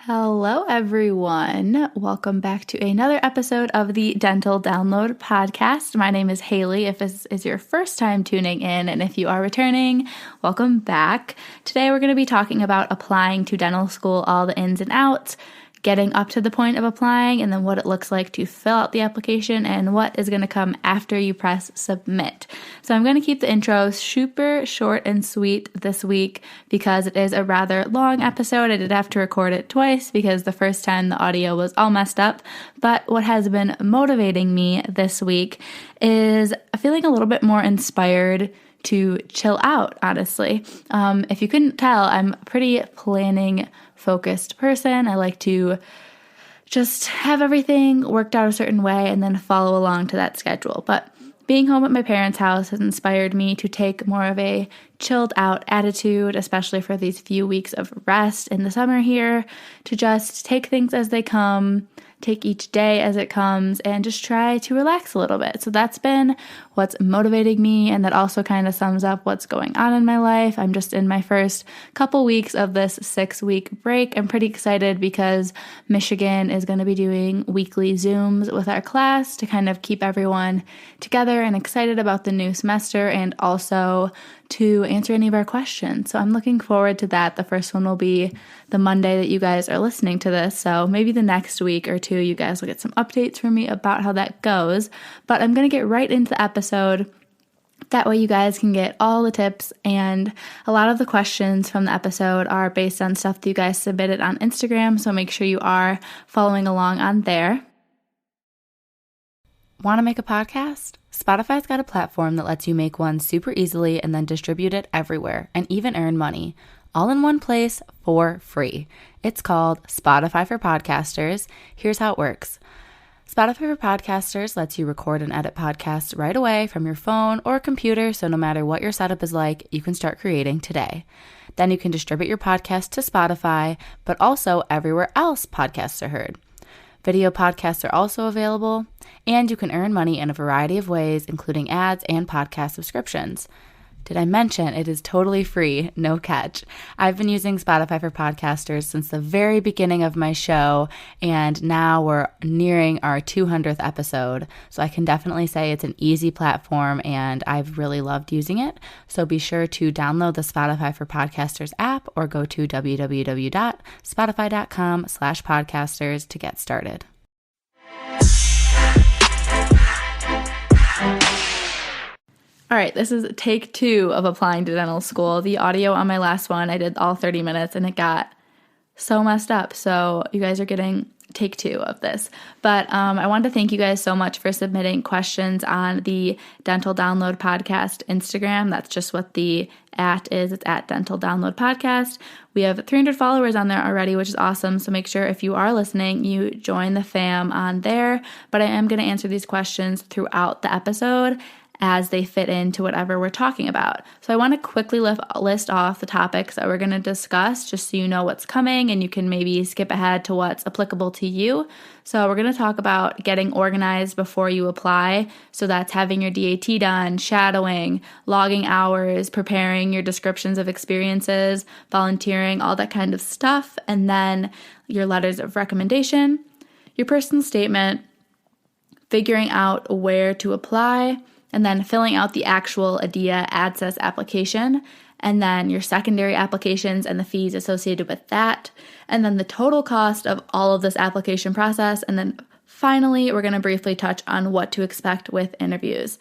Hello, everyone. Welcome back to another episode of the Dental Download Podcast. My name is Haley. If this is your first time tuning in, and if you are returning, welcome back. Today, we're going to be talking about applying to dental school, all the ins and outs, getting up to the point of applying, and then what it looks like to fill out the application and what is going to come after you press submit. So I'm going to keep the intro super short and sweet this week because it is a rather long episode. I did have to record it twice because the first time the audio was all messed up. But what has been motivating me this week is feeling a little bit more inspired to chill out, honestly. If you couldn't tell, I'm a pretty planning focused person. I like to just have everything worked out a certain way and then follow along to that schedule. But being home at my parents' house has inspired me to take more of a chilled out attitude, especially for these few weeks of rest in the summer here, to just take things as they come, take each day as it comes, and just try to relax a little bit. So that's been what's motivating me, and that also kind of sums up what's going on in my life. I'm just in my first couple weeks of this 6-week break. I'm pretty excited because Michigan is going to be doing weekly Zooms with our class to kind of keep everyone together and excited about the new semester, and also to answer any of our questions. So I'm looking forward to that. The first one will be the Monday that you guys are listening to this. So maybe the next week or two, you guys will get some updates from me about how that goes. But I'm going to get right into the episode. That way you guys can get all the tips, and a lot of the questions from the episode are based on stuff that you guys submitted on Instagram. So make sure you are following along on there. Want to make a podcast? Spotify's got a platform that lets you make one super easily and then distribute it everywhere and even earn money, all in one place for free. It's called Spotify for Podcasters. Here's how it works. Spotify for Podcasters lets you record and edit podcasts right away from your phone or computer, so no matter what your setup is like, you can start creating today. Then you can distribute your podcast to Spotify, but also everywhere else podcasts are heard. Video podcasts are also available, and you can earn money in a variety of ways, including ads and podcast subscriptions. Did I mention it is totally free, no catch? I've been using Spotify for Podcasters since the very beginning of my show, and now we're nearing our 200th episode, so I can definitely say it's an easy platform, and I've really loved using it. So be sure to download the Spotify for Podcasters app or go to www.spotify.com/podcasters to get started. All right, this is take 2 of applying to dental school. The audio on my last one, I did all 30 minutes and it got so messed up. So you guys are getting take 2 of this. But I wanted to thank you guys so much for submitting questions on the Dental Download Podcast Instagram. That's just what the @ is. It's @ Dental Download Podcast. We have 300 followers on there already, which is awesome. So make sure if you are listening, you join the fam on there. But I am going to answer these questions throughout the episode as they fit into whatever we're talking about. So I want to quickly list off the topics that we're going to discuss just so you know what's coming and you can maybe skip ahead to what's applicable to you. So we're going to talk about getting organized before you apply. So that's having your DAT done, shadowing, logging hours, preparing your descriptions of experiences, volunteering, all that kind of stuff. And then your letters of recommendation, your personal statement, figuring out where to apply, and then filling out the actual ADIA ADSES application, and then your secondary applications and the fees associated with that, and then the total cost of all of this application process, and then finally, we're going to briefly touch on what to expect with interviews.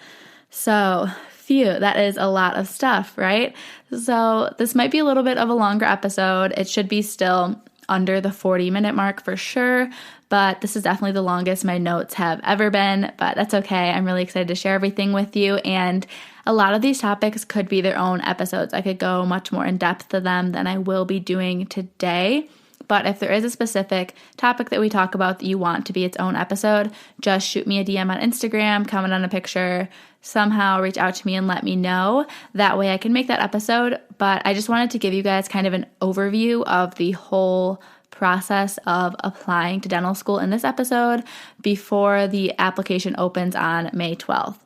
So, that is a lot of stuff, right? So this might be a little bit of a longer episode. It should be still under the 40-minute mark for sure, but this is definitely the longest my notes have ever been, but that's okay. I'm really excited to share everything with you, and a lot of these topics could be their own episodes. I could go much more in depth to them than I will be doing today, but if there is a specific topic that we talk about that you want to be its own episode, just shoot me a DM on Instagram, comment on a picture, somehow reach out to me and let me know. That way I can make that episode, but I just wanted to give you guys kind of an overview of the whole process of applying to dental school in this episode before the application opens on May 12th.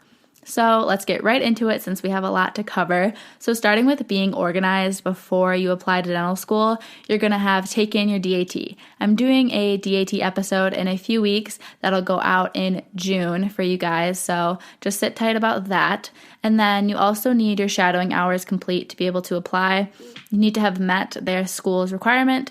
So let's get right into it since we have a lot to cover. So starting with being organized before you apply to dental school, you're going to have taken your DAT. I'm doing a DAT episode in a few weeks that'll go out in June for you guys, so just sit tight about that. And then you also need your shadowing hours complete to be able to apply. You need to have met their school's requirement.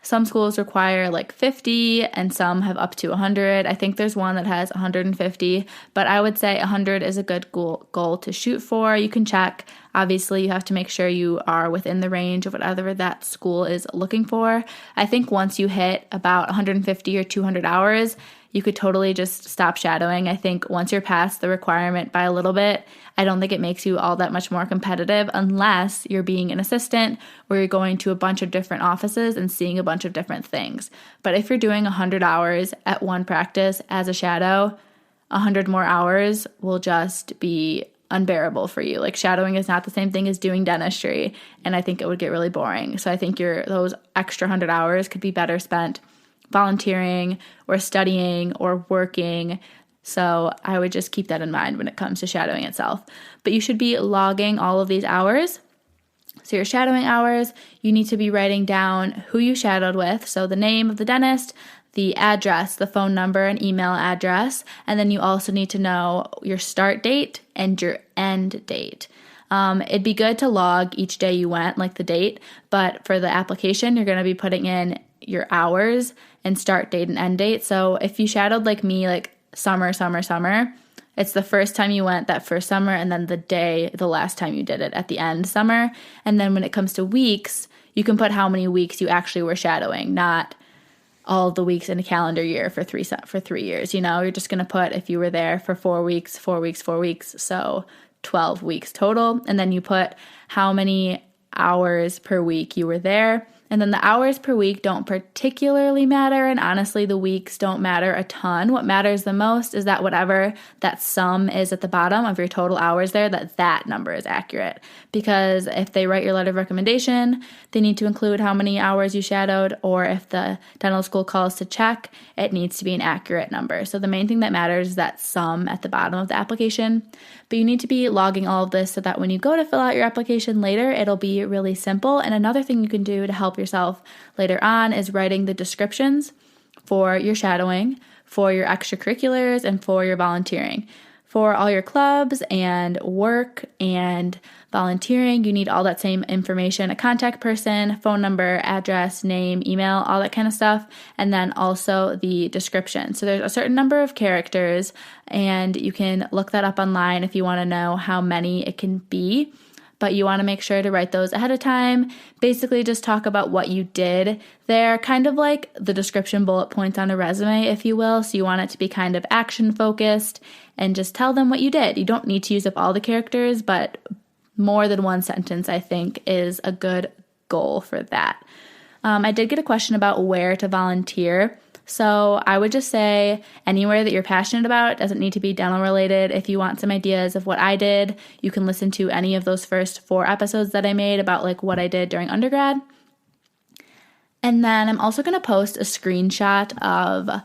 Some schools require like 50 and some have up to 100. I think there's one that has 150, but I would say 100 is a good goal to shoot for. You can check. Obviously, you have to make sure you are within the range of whatever that school is looking for. I think once you hit about 150 or 200 hours, you could totally just stop shadowing. I think once you're past the requirement by a little bit, I don't think it makes you all that much more competitive unless you're being an assistant or you're going to a bunch of different offices and seeing a bunch of different things. But if you're doing 100 hours at one practice as a shadow, 100 more hours will just be unbearable for you. Like shadowing is not the same thing as doing dentistry, and I think it would get really boring. So I think those extra 100 hours could be better spent volunteering or studying or working. So I would just keep that in mind when it comes to shadowing itself. But you should be logging all of these hours. So your shadowing hours, you need to be writing down who you shadowed with. So the name of the dentist, the address, the phone number and email address. And then you also need to know your start date and your end date. It'd be good to log each day you went, like the date, but for the application, you're going to be putting in your hours and start date and end date. So if you shadowed like me, like summer, it's the first time you went that first summer and then the last time you did it at the end summer. And then when it comes to weeks, you can put how many weeks you actually were shadowing, not all the weeks in a calendar year for 3 years. You're just going to put if you were there for 4 weeks, 4 weeks, 4 weeks. So 12 weeks total. And then you put how many hours per week you were there. And then the hours per week don't particularly matter, and honestly, the weeks don't matter a ton. What matters the most is that whatever that sum is at the bottom of your total hours there, that number is accurate. Because if they write your letter of recommendation, they need to include how many hours you shadowed, or if the dental school calls to check, it needs to be an accurate number. So the main thing that matters is that sum at the bottom of the application. But you need to be logging all of this so that when you go to fill out your application later, it'll be really simple. And another thing you can do to help yourself later on is writing the descriptions for your shadowing, for your extracurriculars, and for your volunteering. For all your clubs and work and volunteering, you need all that same information, a contact person, phone number, address, name, email, all that kind of stuff, and then also the description. So there's a certain number of characters, and you can look that up online if you want to know how many it can be. But you want to make sure to write those ahead of time. Basically, just talk about what you did there, kind of like the description bullet points on a resume, if you will. So you want it to be kind of action focused and just tell them what you did. You don't need to use up all the characters, but more than one sentence, I think, is a good goal for that. I did get a question about where to volunteer. So I would just say anywhere that you're passionate about. It doesn't need to be dental related. If you want some ideas of what I did, you can listen to any of those first 4 episodes that I made about like what I did during undergrad. And then I'm also going to post a screenshot of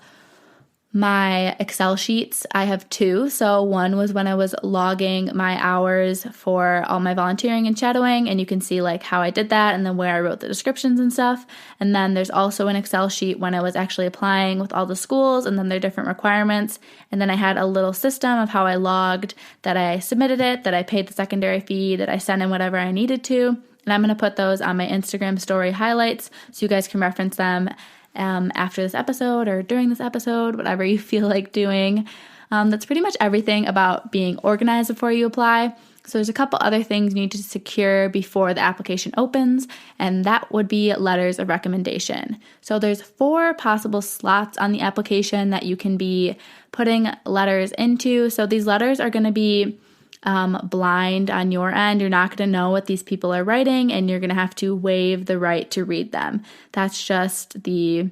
my Excel sheets. I have 2. So one was when I was logging my hours for all my volunteering and shadowing, and you can see like how I did that and then where I wrote the descriptions and stuff. And then there's also an Excel sheet when I was actually applying with all the schools and then their different requirements. And then I had a little system of how I logged that I submitted it, that I paid the secondary fee, that I sent in whatever I needed to. And I'm going to put those on my Instagram story highlights so you guys can reference them after this episode or during this episode, whatever you feel like doing. That's pretty much everything about being organized before you apply. So there's a couple other things you need to secure before the application opens, and that would be letters of recommendation. So there's 4 possible slots on the application that you can be putting letters into. So these letters are going to be blind on your end. You're not going to know what these people are writing, and you're going to have to waive the right to read them. That's just the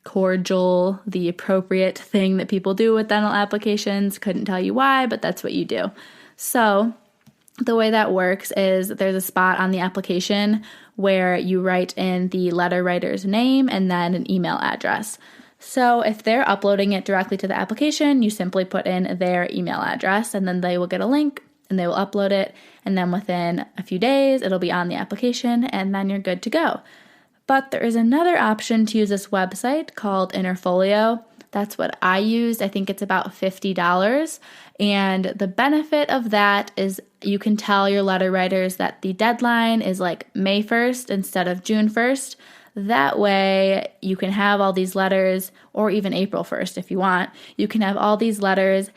cordial, the appropriate thing that people do with dental applications. Couldn't tell you why, but that's what you do. So the way that works is there's a spot on the application where you write in the letter writer's name and then an email address. So if they're uploading it directly to the application, you simply put in their email address and then they will get a link and they will upload it. And then within a few days, it'll be on the application and then you're good to go. But there is another option to use this website called Interfolio. That's what I used. I think it's about $50. And the benefit of that is you can tell your letter writers that the deadline is like May 1st instead of June 1st. That way you can have all these letters, or even April 1st if you want. You can have all these letters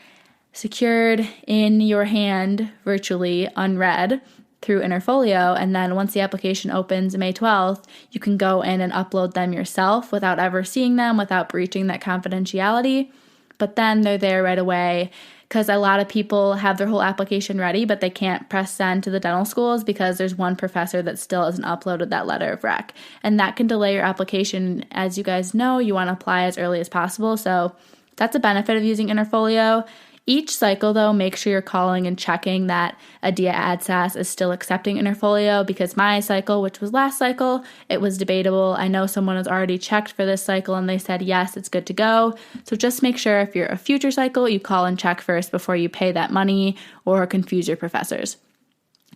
secured in your hand virtually unread through Interfolio, and then once the application opens May 12th, you can go in and upload them yourself without ever seeing them, without breaching that confidentiality. But then they're there right away, because a lot of people have their whole application ready, but they can't press send to the dental schools because there's one professor that still hasn't uploaded that letter of rec. And that can delay your application. As you guys know, you want to apply as early as possible. So that's a benefit of using Interfolio. Each cycle, though, make sure you're calling and checking that Adia AdSAS is still accepting Interfolio, because my cycle, which was last cycle, it was debatable. I know someone has already checked for this cycle and they said, yes, it's good to go. So just make sure if you're a future cycle, you call and check first before you pay that money or confuse your professors.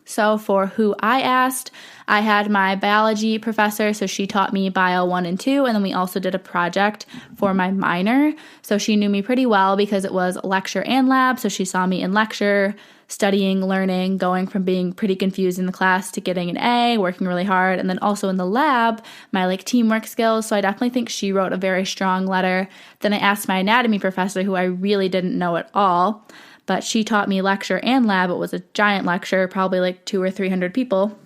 So for who I asked, I had my biology professor, so she taught me bio 1 and 2, and then we also did a project for my minor. So she knew me pretty well because it was lecture and lab, so she saw me in lecture, studying, learning, going from being pretty confused in the class to getting an A, working really hard, and then also in the lab, my teamwork skills. So I definitely think she wrote a very strong letter. Then I asked my anatomy professor, who I really didn't know at all, but she taught me lecture and lab. It was a giant lecture, probably 200 or 300 people.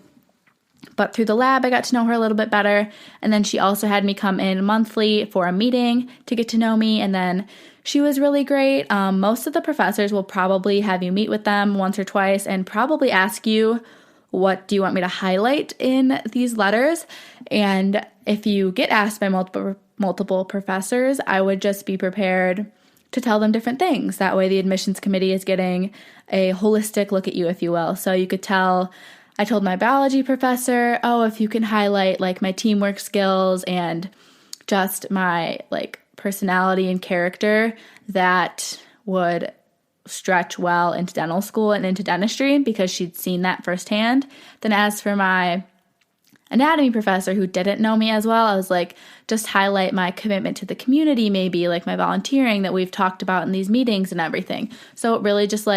But through the lab, I got to know her a little bit better. And then she also had me come in monthly for a meeting to get to know me. And then she was really great. Most of the professors will probably have you meet with them once or twice and probably ask you, what do you want me to highlight in these letters? And if you get asked by multiple professors, I would just be prepared to tell them different things. That way the admissions committee is getting a holistic look at you, if you will. So you could tell, I told my biology professor, if you can highlight my teamwork skills and just my personality and character, that would stretch well into dental school and into dentistry, because she'd seen that firsthand. Then as for my anatomy professor, who didn't know me as well, I was just highlight my commitment to the community, maybe my volunteering that we've talked about in these meetings and everything. So it really just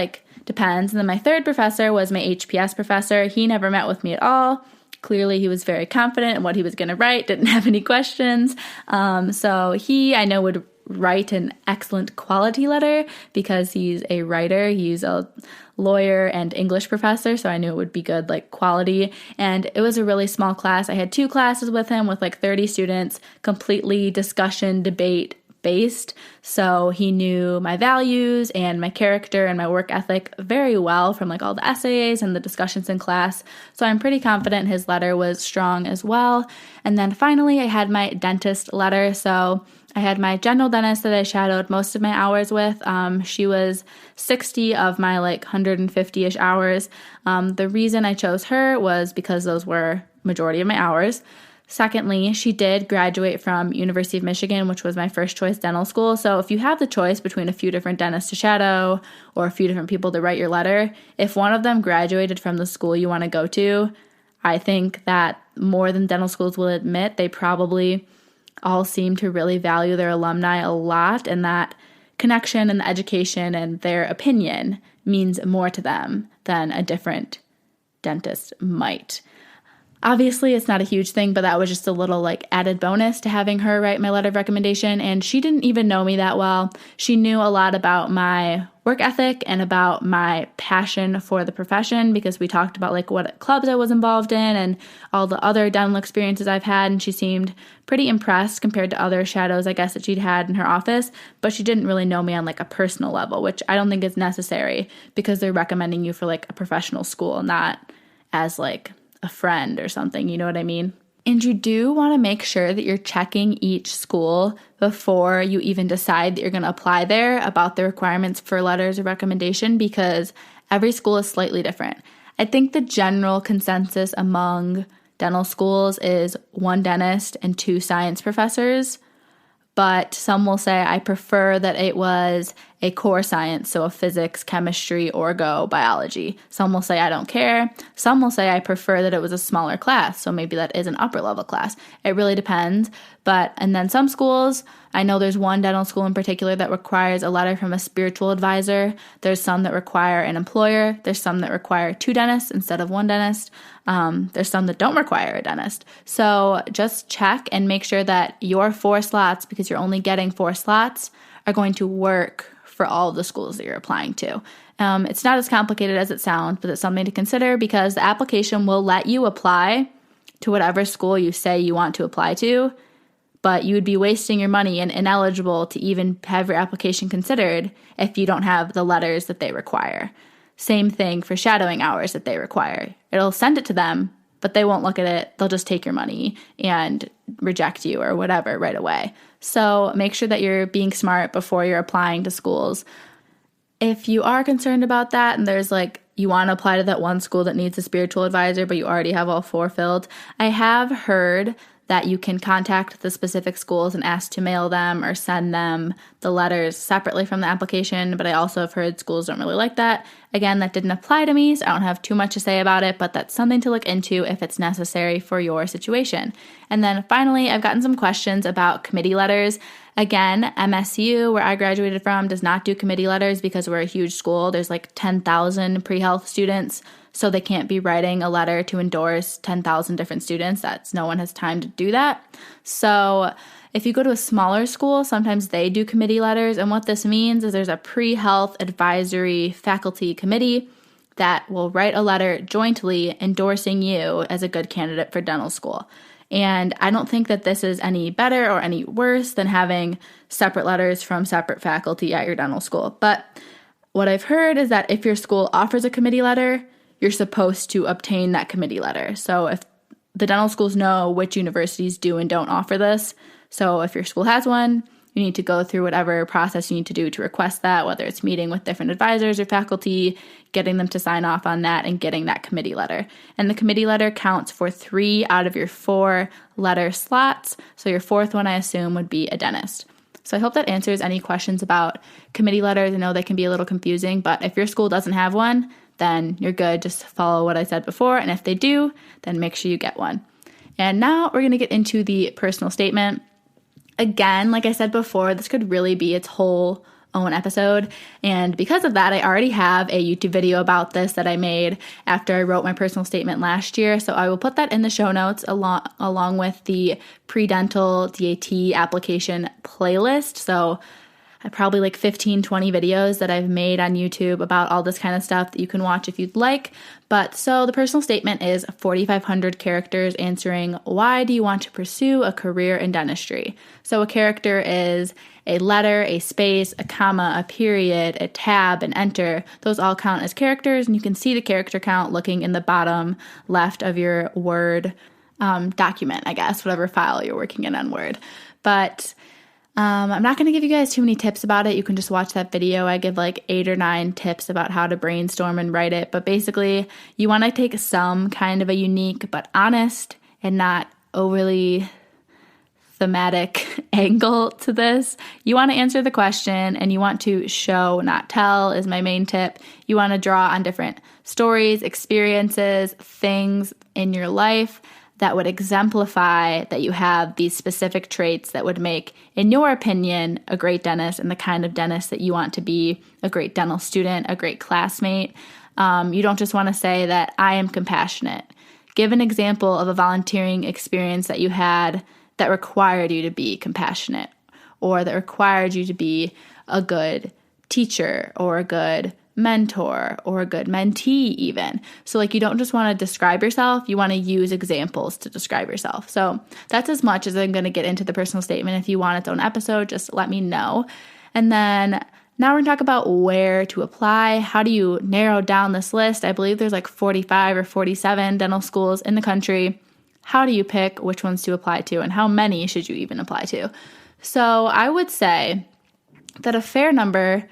depends. And then my third professor was my HPS professor. He never met with me at all. Clearly he was very confident in what he was going to write, didn't have any questions. So he, I know, would write an excellent quality letter because he's a writer. He's a lawyer and English professor, so I knew it would be good, quality. And it was a really small class. I had 2 classes with him with 30 students, completely discussion, debate based. So he knew my values and my character and my work ethic very well from all the essays and the discussions in class. So I'm pretty confident his letter was strong as well. And then finally I had my dentist letter. So I had my general dentist that I shadowed most of my hours with. She was 60 of my 150-ish hours. The reason I chose her was because those were majority of my hours. Secondly, she did graduate from University of Michigan, which was my first choice dental school. So if you have the choice between a few different dentists to shadow or a few different people to write your letter, if one of them graduated from the school you want to go to, I think that more than dental schools will admit, they probably all seem to really value their alumni a lot, and that connection and the education and their opinion means more to them than a different dentist might. Obviously, it's not a huge thing, but that was just a little added bonus to having her write my letter of recommendation. And she didn't even know me that well. She knew a lot about my work ethic and about my passion for the profession, because we talked about what clubs I was involved in and all the other dental experiences I've had. And she seemed pretty impressed compared to other shadows, I guess, that she'd had in her office. But she didn't really know me on a personal level, which I don't think is necessary, because they're recommending you for a professional school, not as a friend or something, you know what I mean? And you do want to make sure that you're checking each school before you even decide that you're going to apply there about the requirements for letters of recommendation, because every school is slightly different. I think the general consensus among dental schools is 1 dentist and 2 science professors, but some will say I prefer that it was a core science, so a physics, chemistry, orgo, biology. Some will say I don't care. Some will say I prefer that it was a smaller class, so maybe that is an upper level class. It really depends. And then some schools, I know there's one dental school in particular that requires a letter from a spiritual advisor. There's some that require an employer. There's some that require 2 dentists instead of 1 dentist. There's some that don't require a dentist. So just check and make sure that your 4 slots, because you're only getting 4 slots, are going to work for all of the schools that you're applying to. It's not as complicated as it sounds, but it's something to consider because the application will let you apply to whatever school you say you want to apply to, but you would be wasting your money and ineligible to even have your application considered if you don't have the letters that they require. Same thing for shadowing hours that they require. It'll send it to them, but they won't look at it. They'll just take your money and reject you or whatever right away. So make sure that you're being smart before you're applying to schools. If you are concerned about that and there's you want to apply to that one school that needs a spiritual advisor, but you already have all 4 filled, I have heard that you can contact the specific schools and ask to mail them or send them the letters separately from the application, but I also have heard schools don't really like that. Again, that didn't apply to me, so I don't have too much to say about it, but that's something to look into if it's necessary for your situation. And then finally, I've gotten some questions about committee letters. Again, MSU, where I graduated from, does not do committee letters because we're a huge school. There's 10,000 pre-health students, so they can't be writing a letter to endorse 10,000 different students. No one has time to do that. So if you go to a smaller school, sometimes they do committee letters. And what this means is there's a pre-health advisory faculty committee that will write a letter jointly endorsing you as a good candidate for dental school. And I don't think that this is any better or any worse than having separate letters from separate faculty at your dental school. But what I've heard is that if your school offers a committee letter, you're supposed to obtain that committee letter. So if the dental schools know which universities do and don't offer this, so if your school has one, you need to go through whatever process you need to do to request that, whether it's meeting with different advisors or faculty, getting them to sign off on that, and getting that committee letter. And the committee letter counts for 3 out of your 4 letter slots. So your 4th one, I assume, would be a dentist. So I hope that answers any questions about committee letters. I know they can be a little confusing, but if your school doesn't have one, then you're good. Just follow what I said before. And if they do, then make sure you get one. And now we're going to get into the personal statement. Again, like I said before, this could really be its whole own episode. And because of that, I already have a YouTube video about this that I made after I wrote my personal statement last year. So I will put that in the show notes along with the pre-dental DAT application playlist. So I probably 15, 20 videos that I've made on YouTube about all this kind of stuff that you can watch if you'd like. But so the personal statement is 4,500 characters answering why do you want to pursue a career in dentistry? So a character is a letter, a space, a comma, a period, a tab, an enter. Those all count as characters, and you can see the character count looking in the bottom left of your Word document, I guess, whatever file you're working in on Word. But I'm not going to give you guys too many tips about it. You can just watch that video. I give 8 or 9 tips about how to brainstorm and write it. But basically, you want to take some kind of a unique but honest and not overly thematic angle to this. You want to answer the question and you want to show, not tell, is my main tip. You want to draw on different stories, experiences, things in your life that would exemplify that you have these specific traits that would make, in your opinion, a great dentist and the kind of dentist that you want to be, a great dental student, a great classmate. You don't just want to say that I am compassionate. Give an example of a volunteering experience that you had that required you to be compassionate or that required you to be a good teacher or a good mentor or a good mentee even. So you don't just want to describe yourself, you want to use examples to describe yourself. So that's as much as I'm going to get into the personal statement. If you want its own episode, just let me know. And then now we're going to talk about where to apply. How do you narrow down this list? I believe there's 45 or 47 dental schools in the country. How do you pick which ones to apply to and how many should you even apply to? So I would say that a fair number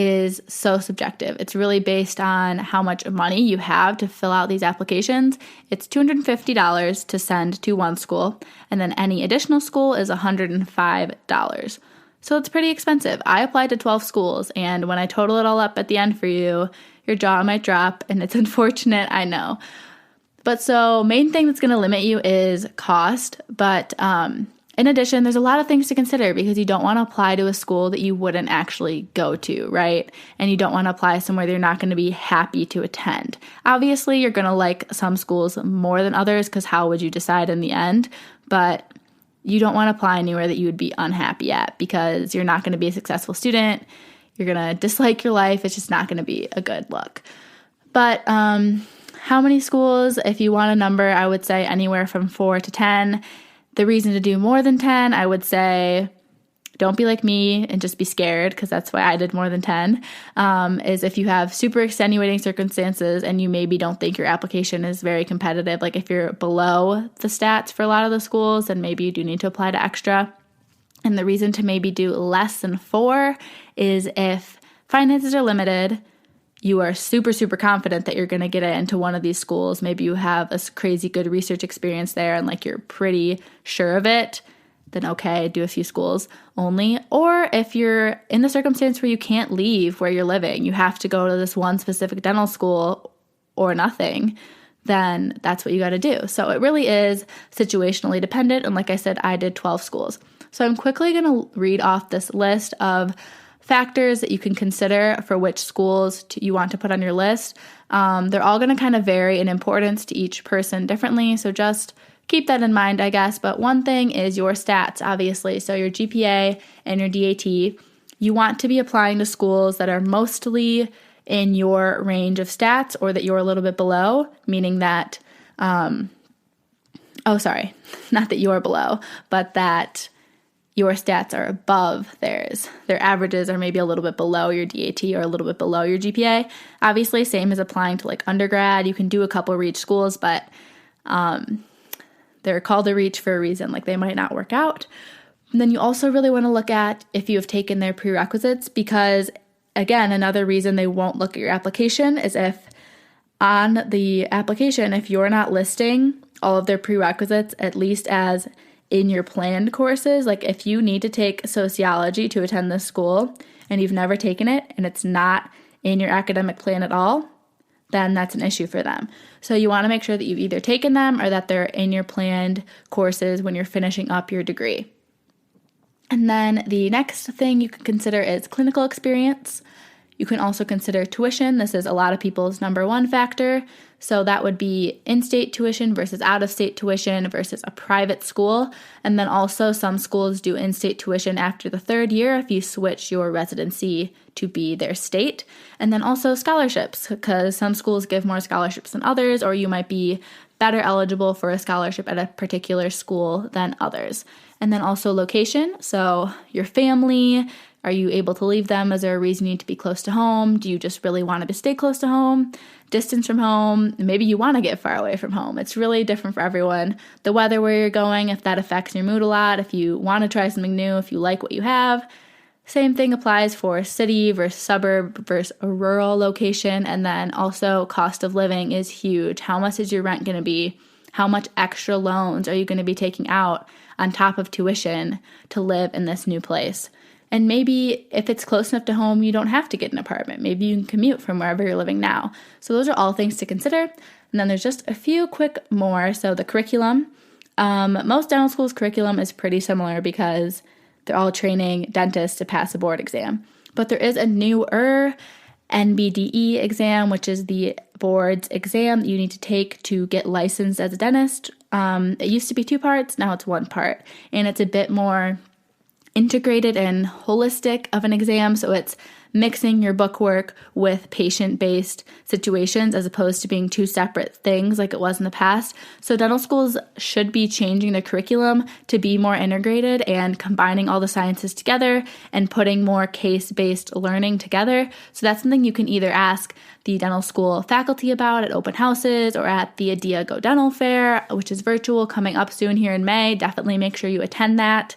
is so subjective. It's really based on how much money you have to fill out these applications. It's $250 to send to one school, and then any additional school is $105. So it's pretty expensive. I applied to 12 schools, and when I total it all up at the end for you, your jaw might drop, and it's unfortunate, I know. But so main thing that's going to limit you is cost, but in addition, there's a lot of things to consider because you don't want to apply to a school that you wouldn't actually go to, right? And you don't want to apply somewhere that you're not going to be happy to attend. Obviously, you're going to like some schools more than others because how would you decide in the end? But you don't want to apply anywhere that you would be unhappy at because you're not going to be a successful student. You're going to dislike your life. It's just not going to be a good look. But how many schools? If you want a number, I would say anywhere from 4 to 10. The reason to do more than 10, I would say, don't be like me and just be scared, because that's why I did more than 10, is if you have super extenuating circumstances and you maybe don't think your application is very competitive. Like if you're below the stats for a lot of the schools, then maybe you do need to apply to extra. And the reason to maybe do less than 4 is if finances are limited, you are super, super confident that you're going to get into one of these schools. Maybe you have a crazy good research experience there and like you're pretty sure of it, then okay, do a few schools only. Or if you're in the circumstance where you can't leave where you're living, you have to go to this one specific dental school or nothing, then that's what you got to do. So it really is situationally dependent. And like I said, I did 12 schools. So I'm quickly going to read off this list of factors that you can consider for which schools you want to put on your list. They're all going to kind of vary in importance to each person differently, so just keep that in mind, I guess. But one thing is your stats, obviously. So your GPA and your DAT. You want to be applying to schools that are mostly in your range of stats or that you're a little bit below, meaning that, not that you're below, but that your stats are above theirs. Their averages are maybe a little bit below your DAT or a little bit below your GPA. Obviously, same as applying to like undergrad. You can do a couple reach schools, but they're called a reach for a reason. Like they might not work out. And then you also really want to look at if you have taken their prerequisites, because again, another reason they won't look at your application is if on the application, if you're not listing all of their prerequisites, at least as in your planned courses, like if you need to take sociology to attend this school and you've never taken it and it's not in your academic plan at all, then that's an issue for them. So you want to make sure that you've either taken them or that they're in your planned courses when you're finishing up your degree. And then the next thing you can consider is clinical experience. You can also consider tuition. This is a lot of people's number one factor. So that would be in-state tuition versus out-of-state tuition versus a private school. And then also some schools do in-state tuition after the third year if you switch your residency to be their state. And then also scholarships, because some schools give more scholarships than others, or you might be better eligible for a scholarship at a particular school than others. And then also location. So your family, are you able to leave them? Is there a reason you need to be close to home? Do you just really want to stay close to home? Distance from home? Maybe you want to get far away from home. It's really different for everyone. The weather where you're going, if that affects your mood a lot, if you want to try something new, if you like what you have. Same thing applies for city versus suburb versus a rural location. And then also cost of living is huge. How much is your rent going to be? How much extra loans are you going to be taking out on top of tuition to live in this new place? And maybe if it's close enough to home, you don't have to get an apartment. Maybe you can commute from wherever you're living now. So those are all things to consider. And then there's just a few quick more. So the curriculum. Most dental schools' curriculum is pretty similar because they're all training dentists to pass a board exam. But there is a newer NBDE exam, which is the board's exam that you need to take to get licensed as a dentist. It used to be 2 parts. Now it's 1 part. And it's a bit more integrated and holistic of an exam, so it's mixing your book work with patient-based situations as opposed to being 2 separate things like it was in the past. So dental schools should be changing their curriculum to be more integrated and combining all the sciences together and putting more case-based learning together. So that's something you can either ask the dental school faculty about at open houses or at the Adia Go Dental Fair, which is virtual, coming up soon here in May. Definitely make sure you attend that.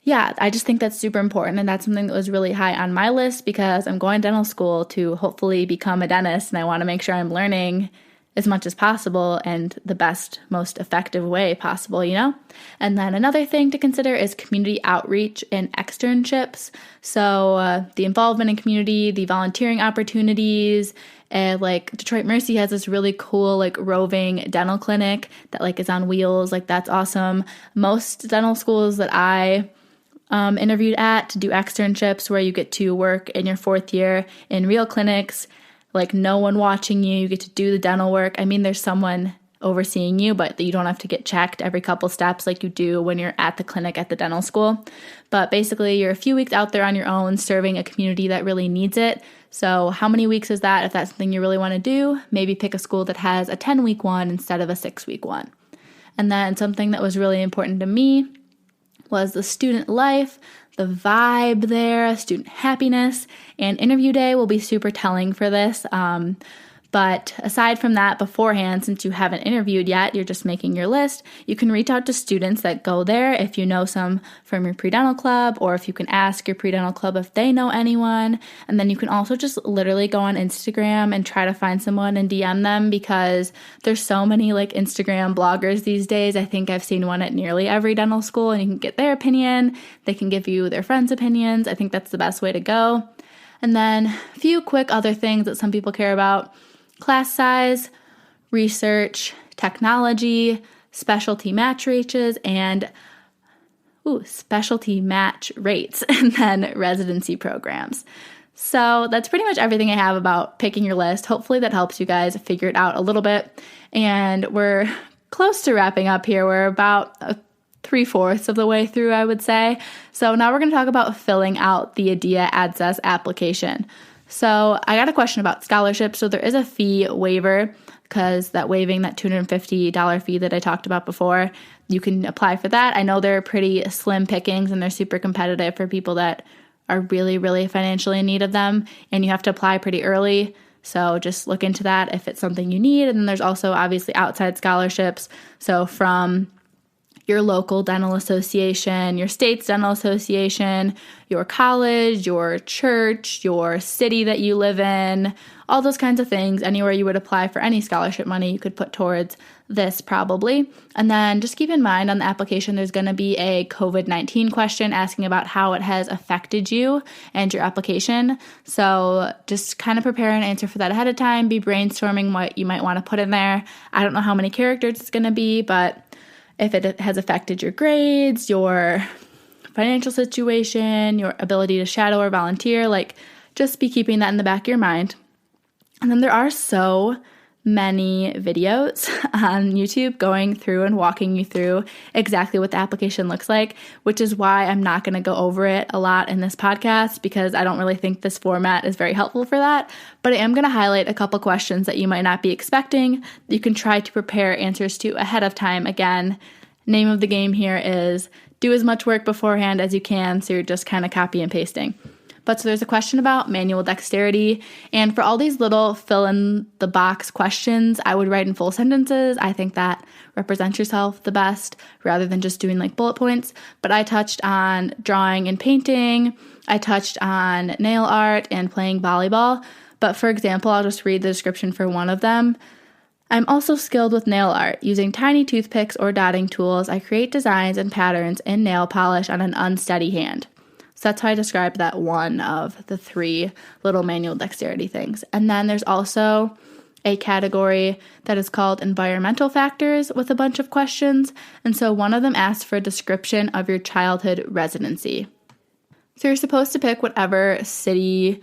yeah, I just think that's super important. And that's something that was really high on my list because I'm going to dental school to hopefully become a dentist. And I want to make sure I'm learning as much as possible and the best, most effective way possible, you know? And then another thing to consider is community outreach and externships. So the involvement in community, the volunteering opportunities, like Detroit Mercy has this really cool like roving dental clinic that like is on wheels. Like that's awesome. Most dental schools that I interviewed at to do externships where you get to work in your 4th year in real clinics, like no one watching you. You get to do the dental work. I mean, there's someone overseeing you, but you don't have to get checked every couple steps like you do when you're at the clinic at the dental school. But basically, you're a few weeks out there on your own serving a community that really needs it. So how many weeks is that? If that's something you really want to do, maybe pick a school that has a 10-week one instead of a 6-week one. And then something that was really important to me was the student life, the vibe there, student happiness, and interview day will be super telling for this. But aside from that, beforehand, since you haven't interviewed yet, you're just making your list, you can reach out to students that go there if you know some from your pre-dental club, or if you can ask your pre-dental club if they know anyone. And then you can also just literally go on Instagram and try to find someone and DM them because there's so many like Instagram bloggers these days. I think I've seen one at nearly every dental school, and you can get their opinion. They can give you their friends' opinions. I think that's the best way to go. And then a few quick other things that some people care about: class size, research, technology, specialty match rates, and specialty match rates, and then residency programs. So that's pretty much everything I have about picking your list. Hopefully that helps you guys figure it out a little bit. And we're close to wrapping up here. We're about 3/4 of the way through, I would say. So now we're going to talk about filling out the ADEA ADSES application. So I got a question about scholarships. So there is a fee waiver because that waiving that $250 fee that I talked about before, you can apply for that. I know they're pretty slim pickings and they're super competitive for people that are really, really financially in need of them. And you have to apply pretty early. So just look into that if it's something you need. And then there's also obviously outside scholarships. So from your local dental association, your state's dental association, your college, your church, your city that you live in, all those kinds of things. Anywhere you would apply for any scholarship money, you could put towards this probably. And then just keep in mind on the application, there's going to be a COVID-19 question asking about how it has affected you and your application. So just kind of prepare an answer for that ahead of time. Be brainstorming what you might want to put in there. I don't know how many characters it's going to be, but if it has affected your grades, your financial situation, your ability to shadow or volunteer, like just be keeping that in the back of your mind. And then there are so many videos on YouTube going through and walking you through exactly what the application looks like, which is why I'm not going to go over it a lot in this podcast because I don't really think this format is very helpful for that. But I am going to highlight a couple questions that you might not be expecting. You can try to prepare answers to ahead of time. Again, name of the game here is do as much work beforehand as you can so you're just kind of copy and pasting. But so there's a question about manual dexterity, and for all these little fill in the box questions, I would write in full sentences. I think that represents yourself the best rather than just doing like bullet points. But I touched on drawing and painting. I touched on nail art and playing volleyball. But for example, I'll just read the description for one of them. I'm also skilled with nail art. Using tiny toothpicks or dotting tools, I create designs and patterns in nail polish on an unsteady hand. So that's how I described that one of the 3 little manual dexterity things. And then there's also a category that is called environmental factors with a bunch of questions. And so one of them asks for a description of your childhood residency. So you're supposed to pick whatever city,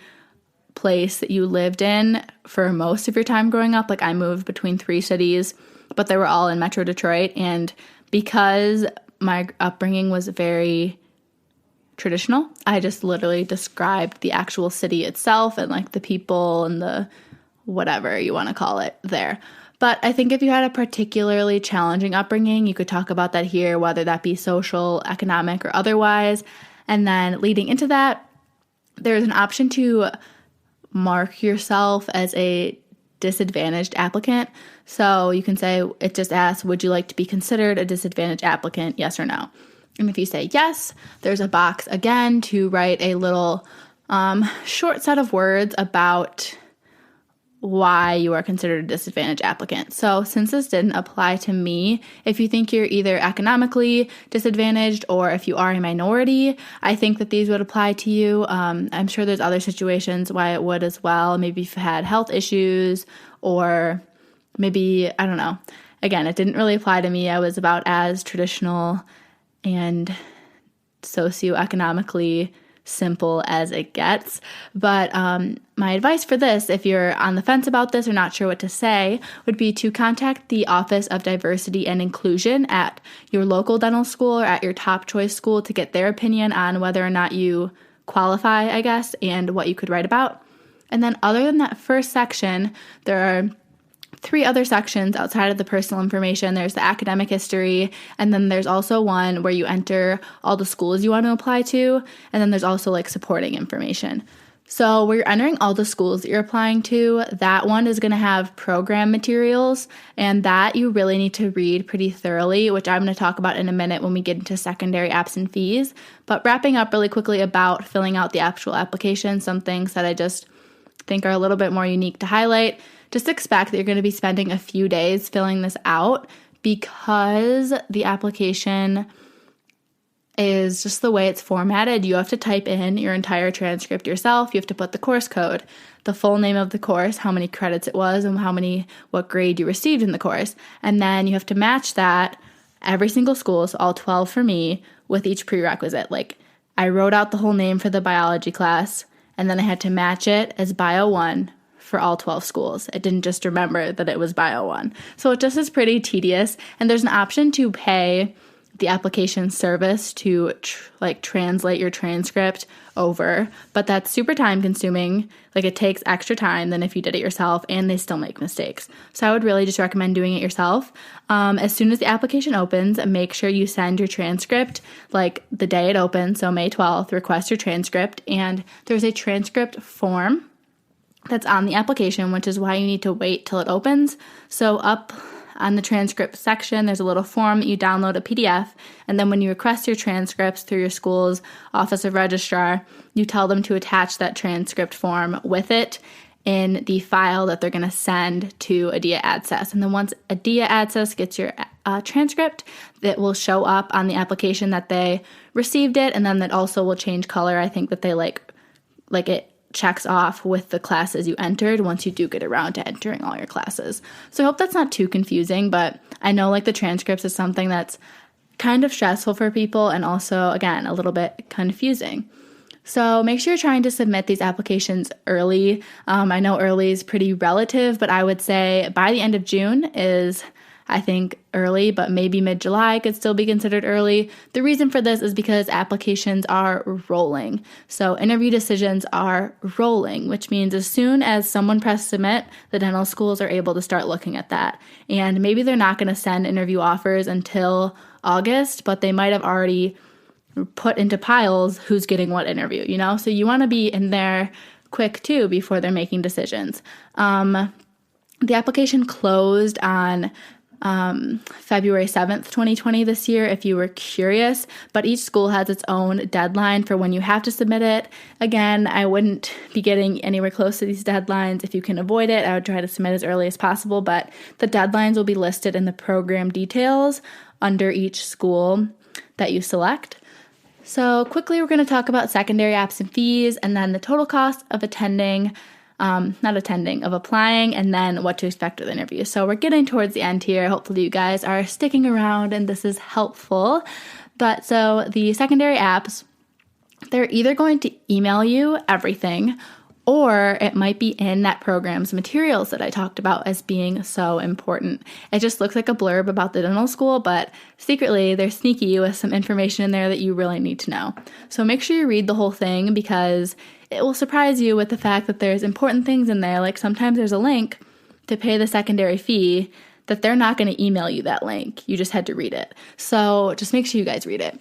place that you lived in for most of your time growing up. Like I moved between 3 cities, but they were all in Metro Detroit. And because my upbringing was very traditional, I just literally described the actual city itself and like the people and the whatever you want to call it there. But I think if you had a particularly challenging upbringing, you could talk about that here, whether that be social, economic, or otherwise. And then leading into that, there's an option to mark yourself as a disadvantaged applicant. So you can say, it just asks, would you like to be considered a disadvantaged applicant, yes or no? And if you say yes, there's a box again to write a little short set of words about why you are considered a disadvantaged applicant. So since this didn't apply to me, if you think you're either economically disadvantaged or if you are a minority, I think that these would apply to you. I'm sure there's other situations why it would as well. Maybe if you had health issues or maybe, I don't know. Again, it didn't really apply to me. I was about as traditional and socioeconomically simple as it gets. But my advice for this, if you're on the fence about this or not sure what to say, would be to contact the Office of Diversity and Inclusion at your local dental school or at your top choice school to get their opinion on whether or not you qualify, I guess, and what you could write about. And then other than that first section, there are 3 other sections outside of the personal information. There's the academic history, and then there's also one where you enter all the schools you want to apply to, and then there's also like supporting information. So where you're entering all the schools that you're applying to, that one is going to have program materials, and that you really need to read pretty thoroughly, which I'm going to talk about in a minute when we get into secondary apps and fees. But wrapping up really quickly about filling out the actual application, some things that I just think are a little bit more unique to highlight. Just expect that you're going to be spending a few days filling this out because the application is just the way it's formatted. You have to type in your entire transcript yourself. You have to put the course code, the full name of the course, how many credits it was, and what grade you received in the course. And then you have to match that every single school, so all 12 for me, with each prerequisite. Like I wrote out the whole name for the biology class, and then I had to match it as Bio 1 for all 12 schools. I didn't just remember that it was Bio 1. So it just is pretty tedious. And there's an option to pay the application service to translate your transcript over, but that's super time consuming. Like it takes extra time than if you did it yourself, and they still make mistakes. So I would really just recommend doing it yourself. As soon as the application opens, make sure you send your transcript like the day it opens. So May 12th, request your transcript, and there's a transcript form that's on the application, which is why you need to wait till it opens. So up on the transcript section, there's a little form that you download a PDF, and then when you request your transcripts through your school's Office of Registrar, you tell them to attach that transcript form with it in the file that they're going to send to ADIA Access. And then once ADIA Access gets your transcript, it will show up on the application that they received it, and then that also will change color. I think that they like it checks off with the classes you entered once you do get around to entering all your classes. So I hope that's not too confusing, but I know like the transcripts is something that's kind of stressful for people and also, again, a little bit confusing. So make sure you're trying to submit these applications early. I know early is pretty relative, but I would say by the end of June is, I think, early, but maybe mid-July could still be considered early. The reason for this is because applications are rolling. So interview decisions are rolling, which means as soon as someone presses submit, the dental schools are able to start looking at that. And maybe they're not going to send interview offers until August, but they might have already put into piles who's getting what interview, So you want to be in there quick too before they're making decisions. The application closed on February 7th, 2020 this year, if you were curious, but each school has its own deadline for when you have to submit it. Again, I wouldn't be getting anywhere close to these deadlines. If you can avoid it, I would try to submit as early as possible, but the deadlines will be listed in the program details under each school that you select. So quickly, we're going to talk about secondary apps and fees, and then the total cost of of applying, and then what to expect with interviews. So we're getting towards the end here. Hopefully you guys are sticking around and this is helpful. But so the secondary apps, they're either going to email you everything, or it might be in that program's materials that I talked about as being so important. It just looks like a blurb about the dental school, but secretly they're sneaky with some information in there that you really need to know. So make sure you read the whole thing because it will surprise you with the fact that there's important things in there. Like sometimes there's a link to pay the secondary fee that they're not going to email you that link. You just had to read it. So just make sure you guys read it.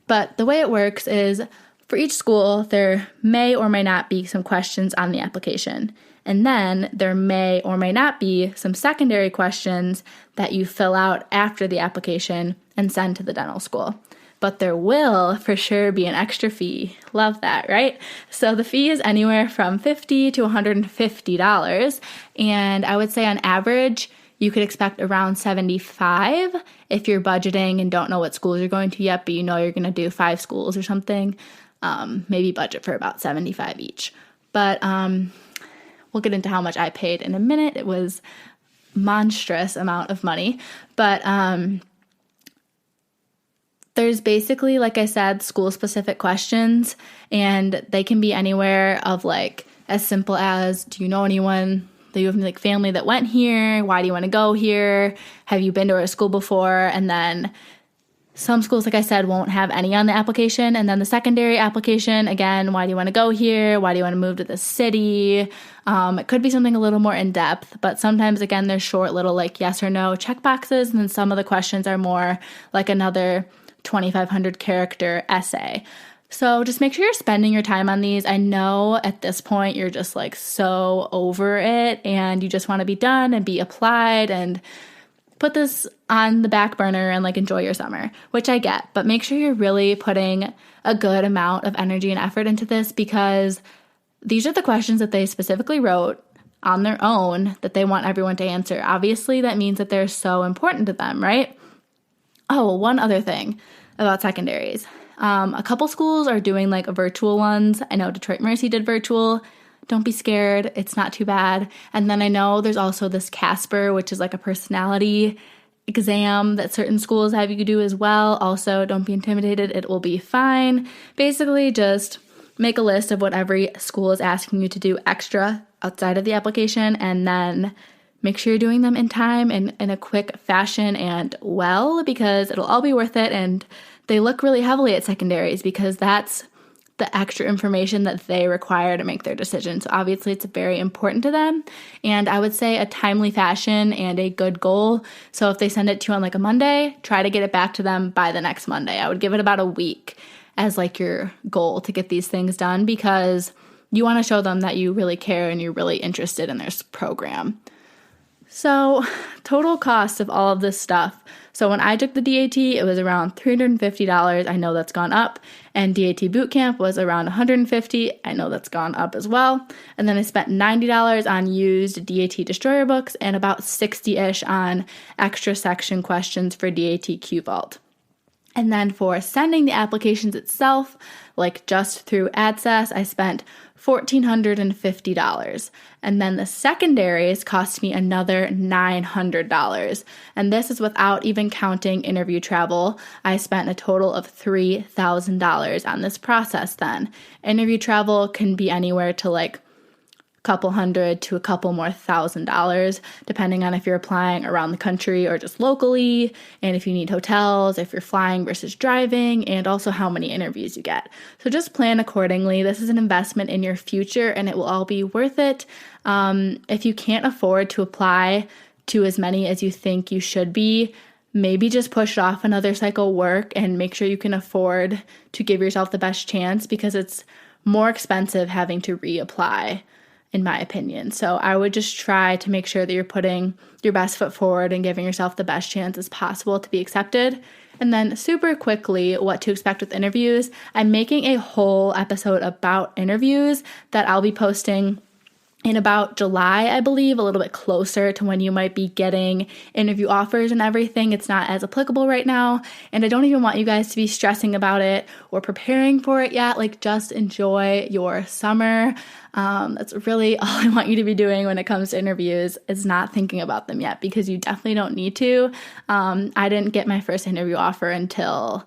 But the way it works is for each school, there may or may not be some questions on the application. And then there may or may not be some secondary questions that you fill out after the application and send to the dental school. but there will for sure be an extra fee. Love that, right? So the fee is anywhere from $50 to $150. And I would say on average, you could expect around 75 if you're budgeting and don't know what schools you're going to yet, but you know you're going to do 5 schools or something. Maybe budget for about 75 each. But we'll get into how much I paid in a minute. It was monstrous amount of money. But there's basically, like I said, school-specific questions, and they can be anywhere of like as simple as, do you know anyone? Do you have like family that went here? Why do you want to go here? Have you been to our school before? And then some schools, like I said, won't have any on the application. And then the secondary application, again, why do you want to go here? Why do you want to move to the city? It could be something a little more in depth, but sometimes, again, there's short little like yes or no check boxes. And then some of the questions are more like another 2,500 character essay. So just make sure you're spending your time on these. I know at this point you're just like so over it and you just want to be done and be applied and put this on the back burner and like enjoy your summer, which I get, but make sure you're really putting a good amount of energy and effort into this, because these are the questions that they specifically wrote on their own that they want everyone to answer. Obviously, that means that they're so important to them, right? Oh, one other thing about secondaries. A couple schools are doing like virtual ones. I know Detroit Mercy did virtual. Don't be scared. It's not too bad. And then I know there's also this Casper, which is like a personality exam that certain schools have you do as well. Also, don't be intimidated. It will be fine. Basically, just make a list of what every school is asking you to do extra outside of the application, and then make sure you're doing them in time and in a quick fashion and well, because it'll all be worth it. And they look really heavily at secondaries because that's the extra information that they require to make their decision. So obviously it's very important to them. And I would say a timely fashion and a good goal. So if they send it to you on like a Monday, try to get it back to them by the next Monday. I would give it about a week as like your goal to get these things done, because you want to show them that you really care and you're really interested in their program. So total cost of all of this stuff. So when I took the DAT, it was around $350. I know that's gone up. And DAT Bootcamp was around $150. I know that's gone up as well. And then I spent $90 on used DAT Destroyer books and about $60-ish on extra section questions for DAT QVault. And then for sending the applications itself, like just through AdSess, I spent $1,450. And then the secondaries cost me another $900. And this is without even counting interview travel. I spent a total of $3,000 on this process then. Interview travel can be anywhere to like couple hundred to a couple more $1,000, depending on if you're applying around the country or just locally, and if you need hotels, if you're flying versus driving, and also how many interviews you get. So just plan accordingly. This is an investment in your future, and it will all be worth it. If you can't afford to apply to as many as you think you should be, maybe just push off another cycle work and make sure you can afford to give yourself the best chance, because it's more expensive having to reapply, in my opinion. So I would just try to make sure that you're putting your best foot forward and giving yourself the best chance as possible to be accepted. And then super quickly, what to expect with interviews. I'm making a whole episode about interviews that I'll be posting in about July, I believe, a little bit closer to when you might be getting interview offers and everything. It's not as applicable right now, and I don't even want you guys to be stressing about it or preparing for it yet. Like, just enjoy your summer. That's really all I want you to be doing when it comes to interviews, is not thinking about them yet, because you definitely don't need to. I didn't get my first interview offer until,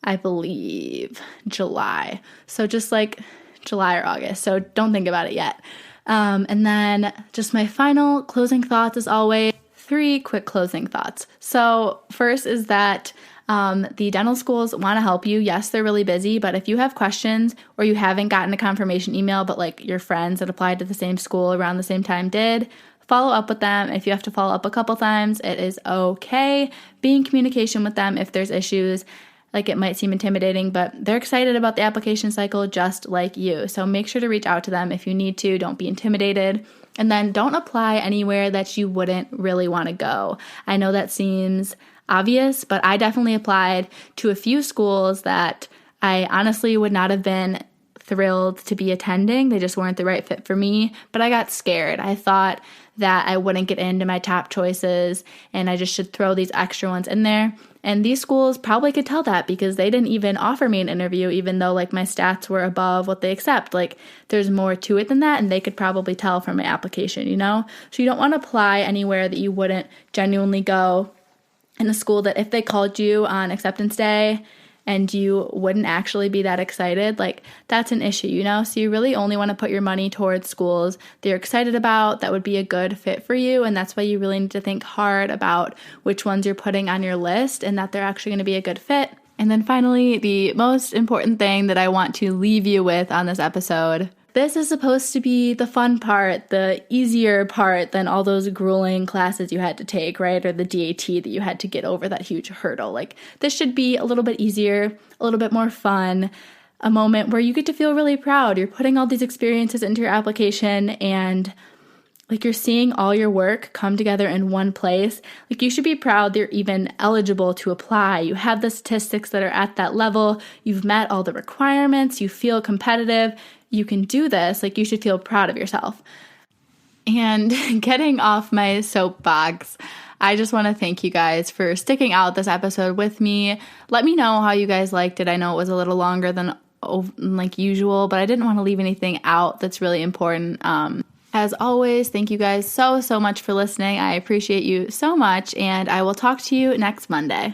I believe, July. So just like July or August. So don't think about it yet. And then just my final closing thoughts, as always, 3 quick closing thoughts. So first is that the dental schools want to help you. Yes, they're really busy, but if you have questions or you haven't gotten a confirmation email, but like your friends that applied to the same school around the same time did, follow up with them. If you have to follow up a couple times, it is okay. Be in communication with them if there's issues. Like, it might seem intimidating, but they're excited about the application cycle just like you. So make sure to reach out to them if you need to. Don't be intimidated. And then don't apply anywhere that you wouldn't really want to go. I know that seems obvious, but I definitely applied to a few schools that I honestly would not have been thrilled to be attending. They just weren't the right fit for me, but I got scared. I thought that I wouldn't get into my top choices and I just should throw these extra ones in there. And these schools probably could tell that because they didn't even offer me an interview, even though like my stats were above what they accept. Like there's more to it than that, and they could probably tell from my application, you know? So you don't want to apply anywhere that you wouldn't genuinely go, in a school that if they called you on acceptance day and you wouldn't actually be that excited, like that's an issue, you know? So you really only want to put your money towards schools that you're excited about, that would be a good fit for you. And that's why you really need to think hard about which ones you're putting on your list and that they're actually going to be a good fit. And then finally, the most important thing that I want to leave you with on this episode. This is supposed to be the fun part, the easier part than all those grueling classes you had to take, right? Or the DAT that you had to get over that huge hurdle. Like this should be a little bit easier, a little bit more fun, a moment where you get to feel really proud. You're putting all these experiences into your application and like you're seeing all your work come together in one place. Like you should be proud that you're even eligible to apply. You have the statistics that are at that level. You've met all the requirements. You feel competitive. You can do this. Like you should feel proud of yourself. And getting off my soapbox, I just want to thank you guys for sticking out this episode with me. Let me know how you guys liked it. I know it was a little longer than like usual, but I didn't want to leave anything out that's really important. As always, thank you guys so much for listening. I appreciate you so much, and I will talk to you next Monday.